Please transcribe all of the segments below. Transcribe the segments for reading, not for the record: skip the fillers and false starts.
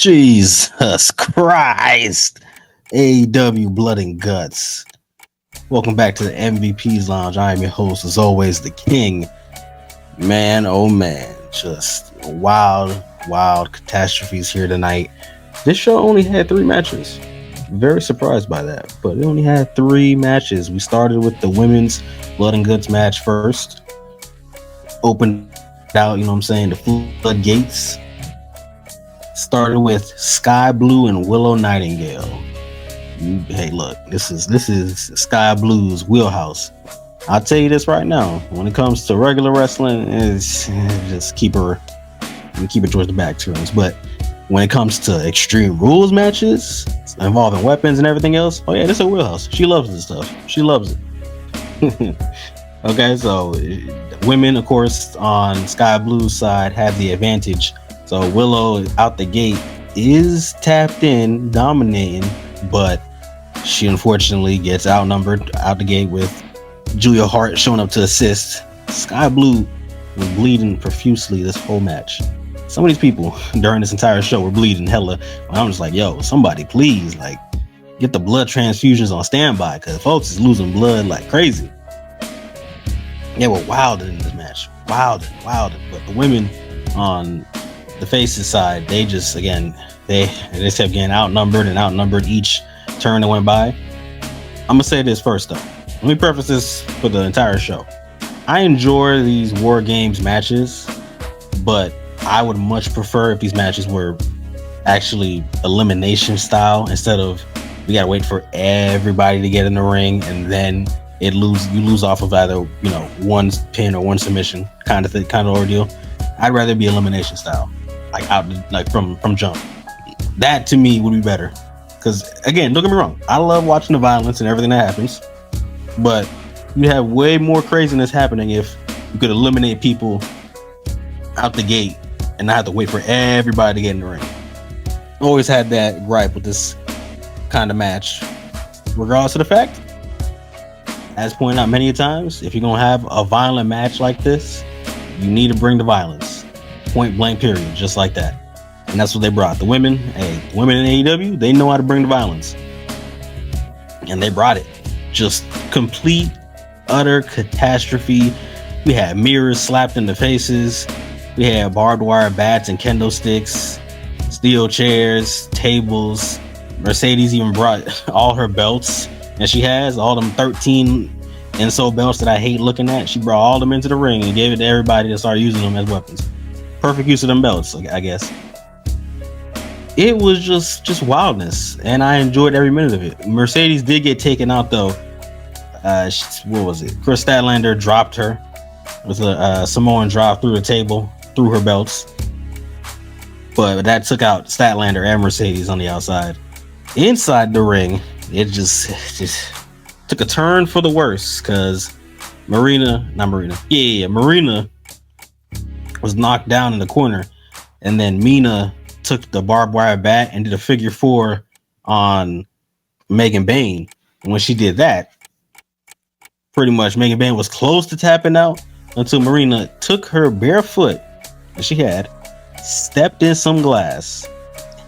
Jesus Christ. AEW Blood and Guts. Welcome back to the MVP's Lounge. I am your host, as always, the King. Man, oh man, just wild catastrophes here tonight. This show only had 3 matches. Very surprised by that, but it only had 3 matches. We started with the women's Blood and Guts match first. Opened out, the floodgates. Started with Sky Blue and Willow Nightingale. Hey, look, this is Sky Blue's wheelhouse. I'll tell you this right now. When it comes to regular wrestling, it's just keep it towards the back turns. But when it comes to Extreme Rules matches involving weapons and everything else, oh yeah, this is her wheelhouse. She loves this stuff. She loves it. Okay, so women, of course, on Sky Blue's side have the advantage. So Willow out the gate is tapped in, dominating, but she unfortunately gets outnumbered out the gate with Julia Hart showing up to assist. Sky Blue was bleeding profusely this whole match. Some of these people during this entire show were bleeding hella. I'm just like, yo, somebody please, like, get the blood transfusions on standby, because folks is losing blood like crazy. They were wilding in this match. Wilding. But the women on the faces side, they just kept getting outnumbered each turn that went by. I'm gonna say this first though. Let me preface this for the entire show. I enjoy these War Games matches, but I would much prefer if these matches were actually elimination style instead of we gotta wait for everybody to get in the ring and then you lose off of either one pin or one submission kind of ordeal. I'd rather be elimination style, like from jump. That to me would be better. Because again, don't get me wrong, I love watching the violence and everything that happens, but you have way more craziness happening if you could eliminate people out the gate and not have to wait for everybody to get in the ring. Always had that gripe with this kind of match, regardless of the fact. As pointed out many times, if you're gonna have a violent match like this, you need to bring the violence. Point blank, period, just like that. And that's what they brought. The women in AEW, they know how to bring the violence. And they brought it. Just complete, utter catastrophe. We had mirrors slapped in the faces. We had barbed wire bats and kendo sticks, steel chairs, tables. Mercedes even brought all her belts. And she has all them 13 and so belts that I hate looking at. She brought all them into the ring and gave it to everybody to start using them as weapons. Perfect use of them belts, I guess. It was just wildness, and I enjoyed every minute of it. Mercedes did get taken out though. What was it? Chris Statlander dropped her with a Samoan drop through the table, through her belts. But that took out Statlander and Mercedes on the outside. Inside the ring, it just took a turn for the worse, because Marina was knocked down in the corner, and then Mina took the barbed wire bat and did a figure 4 on Megan Bayne. And when she did that, pretty much Megan Bayne was close to tapping out until Marina took her bare foot that she had, stepped in some glass,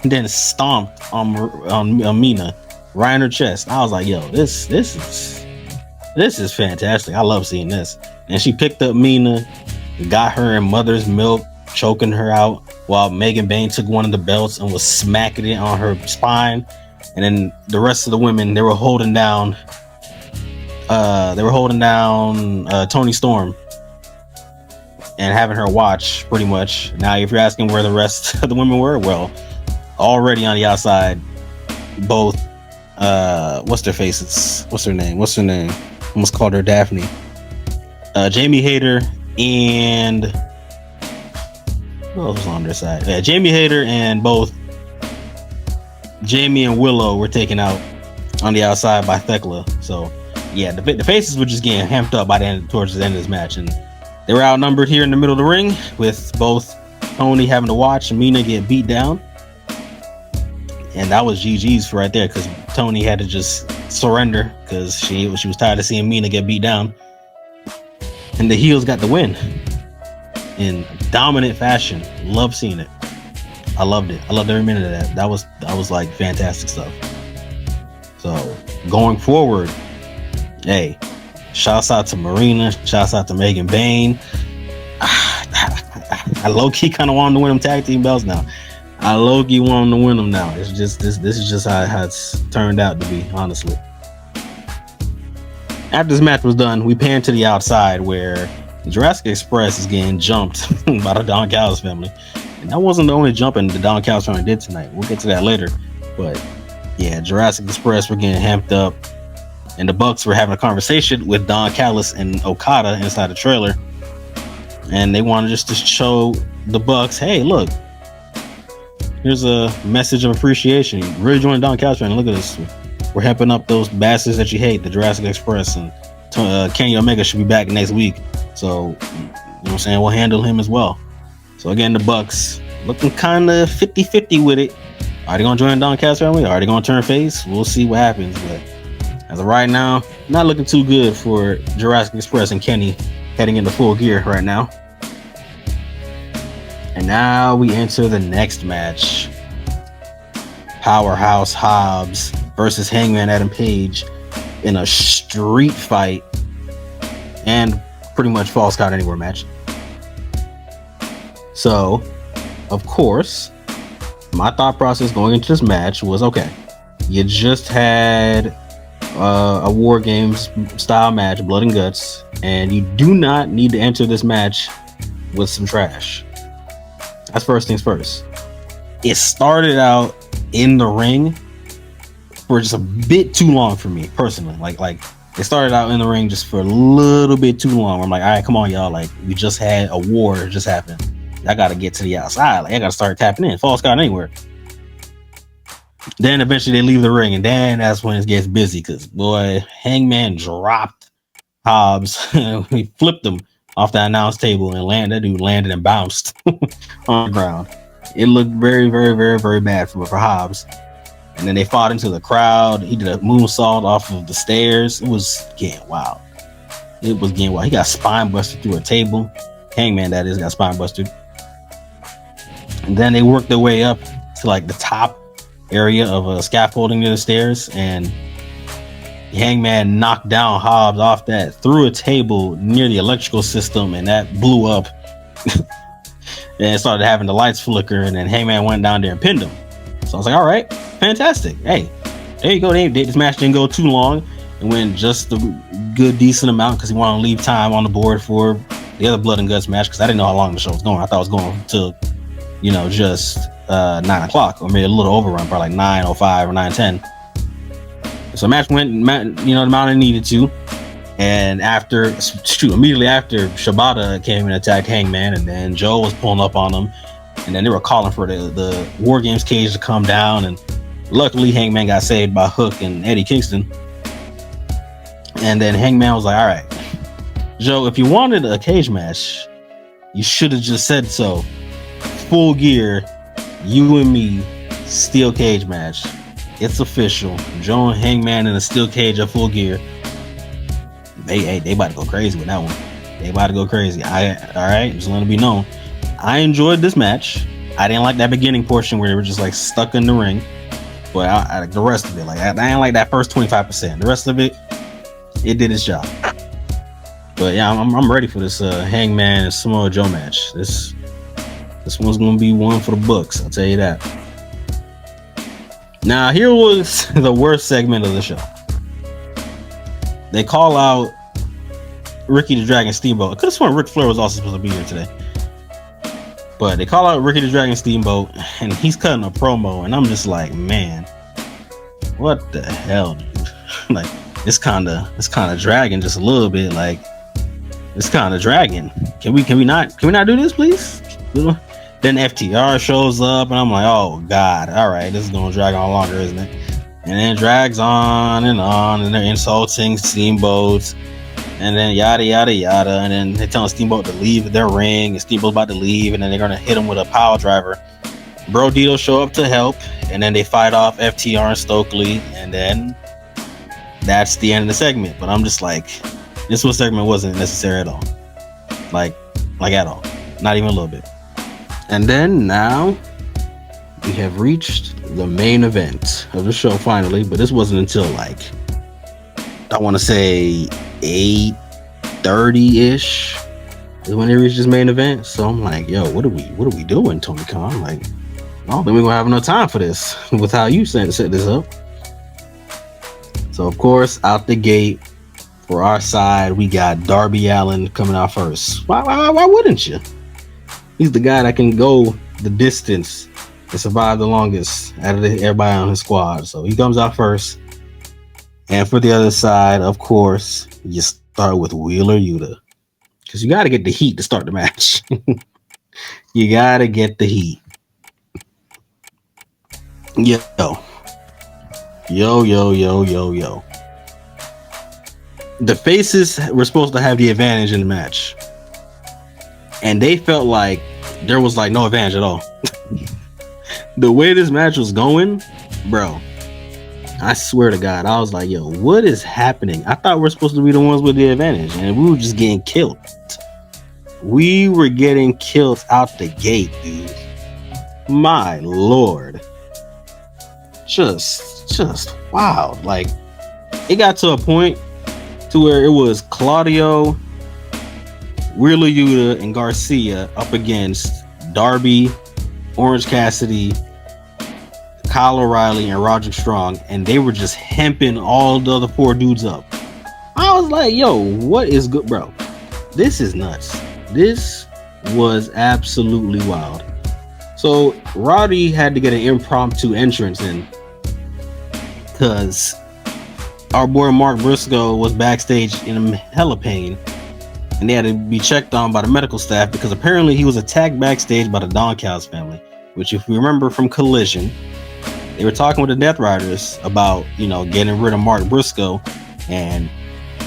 and then stomped on Mina right in her chest. I was like, yo, this is fantastic. I love seeing this. And she picked up Mina, got her in mother's milk, choking her out, while Megan Bayne took one of the belts and was smacking it on her spine. And then the rest of the women, they were holding down Toni Storm and having her watch, pretty much. Now, if you're asking where the rest of the women were, well, already on the outside, both what's their faces? What's her name? Almost called her Daphne. Jamie Hayter and who else was on their side? Yeah, Jamie Hayter and both Jamie and Willow were taken out on the outside by Thekla. So yeah, the faces were just getting amped up towards the end of this match, and they were outnumbered here in the middle of the ring, with both Toni having to watch Mina get beat down. And that was GG's right there, because Toni had to just surrender because she was tired of seeing Mina get beat down. And the heels got the win in dominant fashion. Love seeing it. I loved it. I loved every minute of that. That was like fantastic stuff. So going forward, hey, shouts out to Marina, shouts out to Megan Bain. I low key kind of want them to win them tag team belts now. I low key want them to win them now. It's just this is just how it's turned out to be, honestly. After this match was done, we panned to the outside where Jurassic Express is getting jumped by the Don Callis family. And that wasn't the only jumping the Don Callis family did tonight. We'll get to that later. But yeah, Jurassic Express were getting hamped up. And the Bucks were having a conversation with Don Callis and Okada inside the trailer. And they wanted just to show the Bucks, hey, look, here's a message of appreciation. You really joined Don Callis family. Look at this. We're hamping up those bastards that you hate, the Jurassic Express, and Kenny Omega should be back next week. So, you know what I'm saying? We'll handle him as well. So again, the Bucks looking kind of 50-50 with it. Are they going to join Don Callis family? Are they going to turn face? We'll see what happens. But as of right now, not looking too good for Jurassic Express and Kenny heading into Full Gear right now. And now we enter the next match. Powerhouse Hobbs versus Hangman Adam Page in a street fight and pretty much Falls Count Anywhere match. So, of course, my thought process going into this match was, okay, you just had a War Games style match, Blood and Guts, and you do not need to enter this match with some trash. That's first things first. It started out in the ring for just a bit too long for me personally. Like it started out in the ring just for a little bit too long. I'm like, all right, come on, y'all. Like, we just had a war just happen. I gotta get to the outside. Like, I gotta start tapping in. Falls Count Anywhere. Then eventually they leave the ring, and then that's when it gets busy because boy, Hangman dropped Hobbs. He flipped him off the announce table and that dude landed and bounced on the ground. It looked very, very, very, very bad for Hobbs. And then they fought into the crowd. He did a moonsault off of the stairs. It was getting wild. He got spine busted through a table. Hangman, that is, got spine busted. And then they worked their way up to like the top area of a scaffolding near the stairs. And Hangman knocked down Hobbs off that through a table near the electrical system. And that blew up. And it started having the lights flicker. And then Hangman went down there and pinned him. So I was like, all right, fantastic. Hey, there you go. This match didn't go too long. It went just a good, decent amount because he wanted to leave time on the board for the other Blood and Guts match because I didn't know how long the show was going. I thought it was going to, just 9 o'clock or maybe a little overrun, probably like 9:05 or 9:10. So the match went, the amount it needed to. And immediately after, Shibata came and attacked Hangman, and then Joe was pulling up on him. And then they were calling for the War Games cage to come down. And luckily, Hangman got saved by Hook and Eddie Kingston. And then Hangman was like, all right, Joe, if you wanted a cage match, you should have just said so. Full Gear, you and me, steel cage match. It's official. Joe and Hangman in a steel cage at Full Gear. They about to go crazy with that one. They about to go crazy. All right, just letting it be known. I enjoyed this match. I didn't like that beginning portion where they were just like stuck in the ring. But I the rest of it, like I didn't like that first 25%. The rest of it, it did its job. But yeah, I'm ready for this Hangman and Samoa Joe match. This one's gonna be one for the books. I'll tell you that. Now here was the worst segment of the show. They call out Ricky the Dragon Steamboat. I could have sworn Ric Flair was also supposed to be here today. But they call out Ricky the Dragon Steamboat, and he's cutting a promo, and I'm just like, man, what the hell, dude? Like, it's kind of dragging just a little bit. Like, it's kind of dragging. Can we not do this, please? Then FTR shows up, and I'm like, oh god, all right, this is gonna drag on longer, isn't it? And then it drags on, and they're insulting Steamboats. And then yada yada yada, and then they're telling Steamboat to leave their ring, and Steamboat's about to leave, and then they're gonna hit him with a power driver. Bro Dito show up to help, and then they fight off FTR and Stokely, and then that's the end of the segment. But I'm just like, this whole segment wasn't necessary at all, like at all, not even a little bit. And then now we have reached the main event of the show finally, but this wasn't until like I want to say 8:30-ish is when they reached this main event. So I'm like, yo, what are we doing, Tony Khan? Like, I don't think we're gonna have enough time for this with how you set this up. So of course, out the gate for our side, we got Darby Allin coming out first. Why wouldn't you? He's the guy that can go the distance and survive the longest out of everybody on his squad. So he comes out first. And for the other side, of course, you start with Wheeler Yuta. Because you got to get the heat to start the match. You got to get the heat. Yo. The faces were supposed to have the advantage in the match. And they felt like there was like no advantage at all. The way this match was going, bro, I swear to God, I was like, yo, what is happening? I thought we're supposed to be the ones with the advantage, and we were just getting killed. We were getting killed out the gate, dude. My Lord. Just wow. Like, it got to a point to where it was Claudio, Wheeler Yuta, and Garcia up against Darby, Orange Cassidy, Kyle O'Reilly, and Roderick Strong, and they were just hemping all the other 4 dudes up. I was like, yo, what is good, bro? This is nuts. This was absolutely wild. So Roddy had to get an impromptu entrance in because our boy Mark Briscoe was backstage in hella pain, and they had to be checked on by the medical staff because apparently he was attacked backstage by the Don Callis family, which, if you remember from Collision, they were talking with the Death Riders about, getting rid of Mark Briscoe, and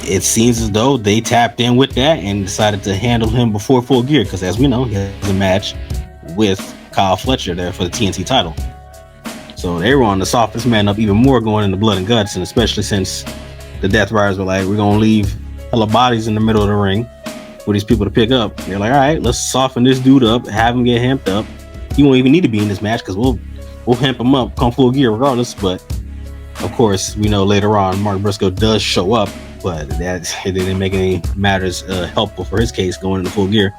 it seems as though they tapped in with that and decided to handle him before Full Gear, because as we know, he has a match with Kyle Fletcher there for the TNT title. So they were on the softest man up even more going into Blood and Guts, and especially since the Death Riders were like, we're going to leave hella bodies in the middle of the ring for these people to pick up. They're like, all right, let's soften this dude up, have him get hemped up. He won't even need to be in this match because we'll hemp him up come Full Gear regardless. But of course, we know later on Mark Briscoe does show up, but that it didn't make any matters helpful for his case going into Full Gear.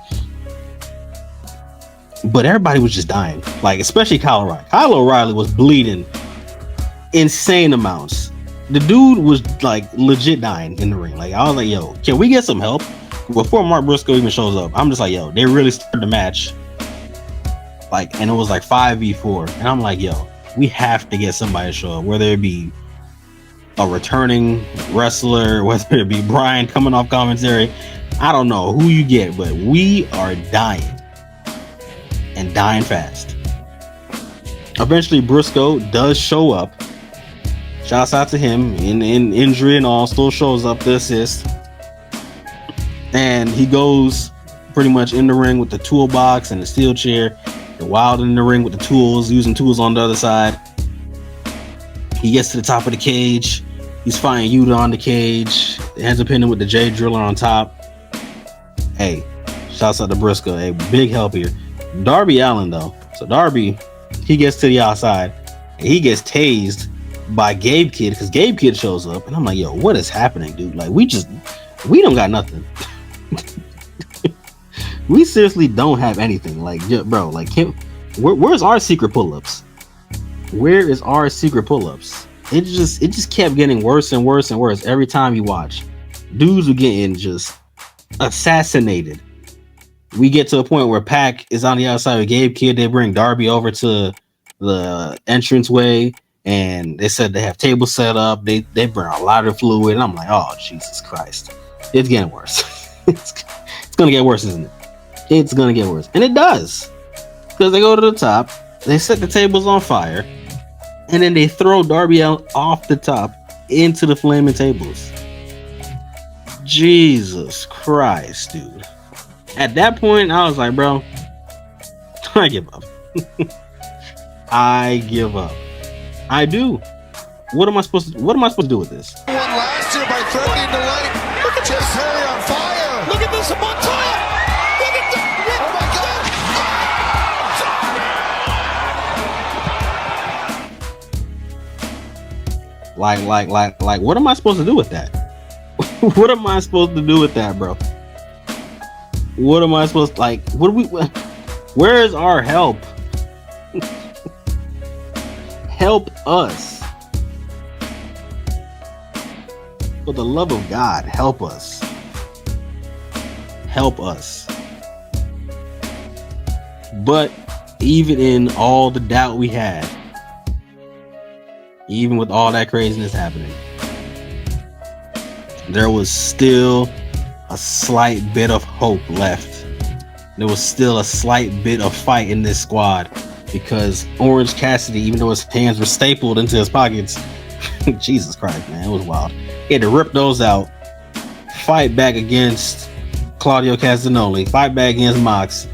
But everybody was just dying, like especially Kyle O'Reilly. Kyle O'Reilly was bleeding insane amounts. The dude was like legit dying in the ring. Like, I was like, yo, can we get some help before Mark Briscoe even shows up? I'm just like, yo, they really started the match, like, and it was like 5v4, and I'm like, yo, we have to get somebody to show up, whether it be a returning wrestler, whether it be Brian coming off commentary. I don't know who you get, but we are dying. And dying fast. Eventually, Briscoe does show up. Shouts out to him in injury and all, still shows up to assist. And he goes pretty much in the ring with the toolbox and the steel chair. The Wild in the ring with the tools, using tools on the other side. He gets to the top of the cage. He's fighting Yuta on the cage. Ends up hitting with the J Driller on top. Hey, shouts out to Briscoe. Hey, big help here. Darby Allin, though. So Darby, he gets to the outside and he gets tased by Gabe Kidd, because Gabe Kidd shows up, and I'm like, yo, what is happening, dude? Like, we don't got nothing. We seriously don't have anything. Like, bro, like, where's our secret pull-ups? Where is our secret pull-ups? It just kept getting worse and worse and worse every time you watch. Dudes were getting just assassinated. We get to a point where Pac is on the outside with Gabe Kidd. They bring Darby over to the entranceway, and they said they have tables set up. They bring a lot of fluid, and I'm like, oh, Jesus Christ. It's getting worse. It's going to get worse, isn't it? It's going to get worse. And it does. Because they go to the top, they set the tables on fire, and then they throw Darby out off the top into the flaming tables. Jesus Christ, dude. At that point, I was like, bro, I give up. I give up. I do. What am I supposed to do with this? Won last year by threatening to light Jeff Harry on fire. Look at this, Montoya. Look at that. Oh my God. Like, what am I supposed to do with that? What am I supposed to do with that, bro? What am I supposed to, like, where is our help? Help us. For the love of God, help us. Help us. But even in all the doubt we had, even with all that craziness happening, there was still a slight bit of hope left. There was still a slight bit of fight in this squad, because Orange Cassidy, even though his hands were stapled into his pockets, Jesus Christ, man, it was wild. He had to rip those out, fight back against Claudio Castagnoli, fight back against Mox.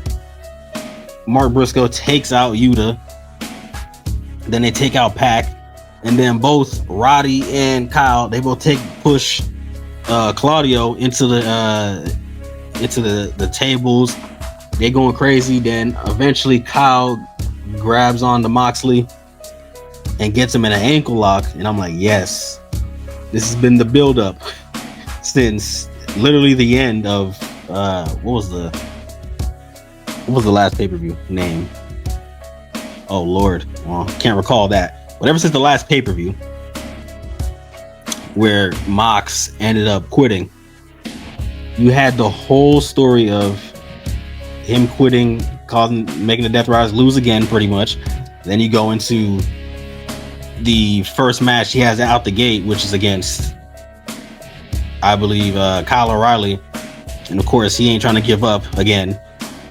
Mark Briscoe takes out Yuta. Then they take out Pac. And then both Roddy and Kyle, they both push Claudio into the tables. They're going crazy. Then eventually Kyle grabs onto Moxley and gets him in an ankle lock. And I'm like, yes, this has been the build-up since literally the end of what was the last pay-per-view name? Oh Lord, well, can't recall that. But ever since the last pay-per-view, where Mox ended up quitting, you had the whole story of him quitting, making the Death Riders lose again, pretty much. Then you go into the first match he has out the gate, which is against, I believe, Kyle O'Reilly, and of course he ain't trying to give up again,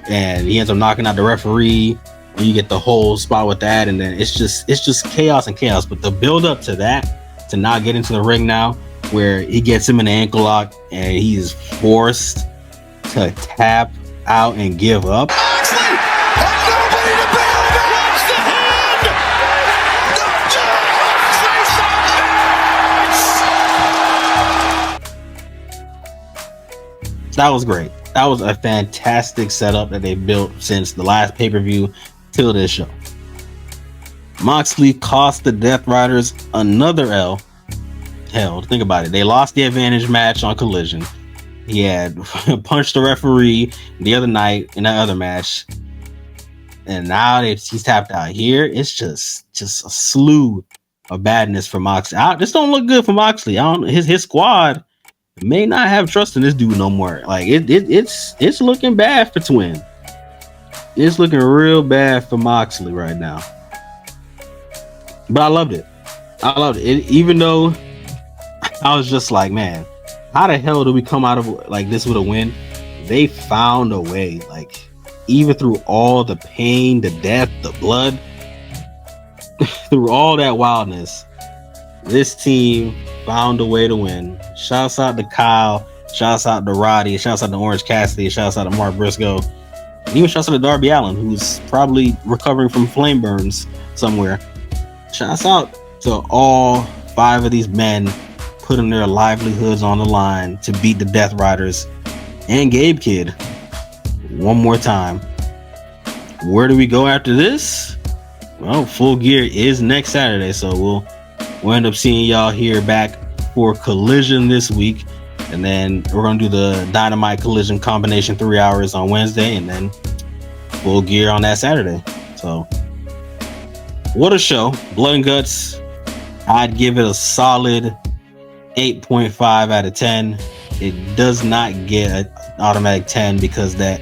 and he ends up knocking out the referee. And you get the whole spot with that, and then it's just chaos and chaos. But the build up to that, to not get into the ring now, where he gets him in the ankle lock and he is forced to tap out and give up. Moxley had nobody to bail him out. Watch the hand. That was great. That was a fantastic setup that they built since the last pay-per-view till this show. Moxley cost the Death Riders another L. Hell, think about it. They lost the advantage match on Collision. He had punched the referee the other night in that other match, and now he's tapped out here. It's just a slew of badness for Moxley. This don't look good for Moxley. His squad may not have trust in this dude no more. Like it's looking bad for Twin. It's looking real bad for Moxley right now. But I loved it. Even though I was just like, man, how the hell do we come out of like this with a win? They found a way. Like, even through all the pain, the death, the blood, through all that wildness, this team found a way to win. Shouts out to Kyle. Shouts out to Roddy. Shouts out to Orange Cassidy. Shouts out to Mark Briscoe. And even shouts out to Darby Allin, who's probably recovering from flame burns somewhere. Shouts out to all 5 of these men putting their livelihoods on the line to beat the Death Riders and Gabe Kidd one more time. Where do we go after this? Well, Full Gear is next Saturday, so we'll end up seeing y'all here back for Collision this week. And then we're going to do the Dynamite Collision combination 3 hours on Wednesday, and then Full Gear on that Saturday. So, what a show. Blood and Guts. I'd give it a solid 8.5 out of 10. It does not get an automatic 10 because that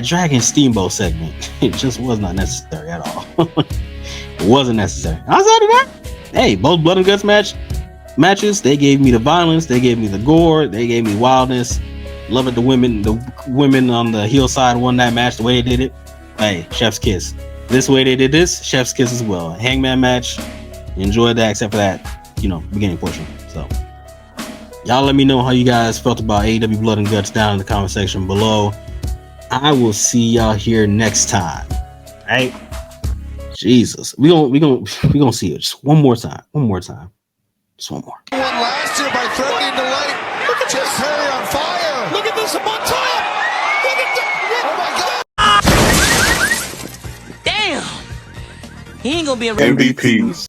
Dragon Steamboat segment, it just was not necessary at all. It wasn't necessary. Outside of that, hey, both Blood and Guts matches, they gave me the violence, they gave me the gore, they gave me wildness. Love it. The women on the heel side won that match the way they did it. Hey, chef's kiss. This way they did this, chef's kiss as well. Hangman match, enjoyed that except for that, beginning portion. So y'all let me know how you guys felt about AEW Blood and Guts down in the comment section below. I will see y'all here next time. All right? Jesus, we gonna see it just one more time. Just one more. Won last year by threatening to light. Look at Jeff Harry on fire. Look at this, up on top. Look at that. Oh my God. Damn. He ain't gonna be a MVPs.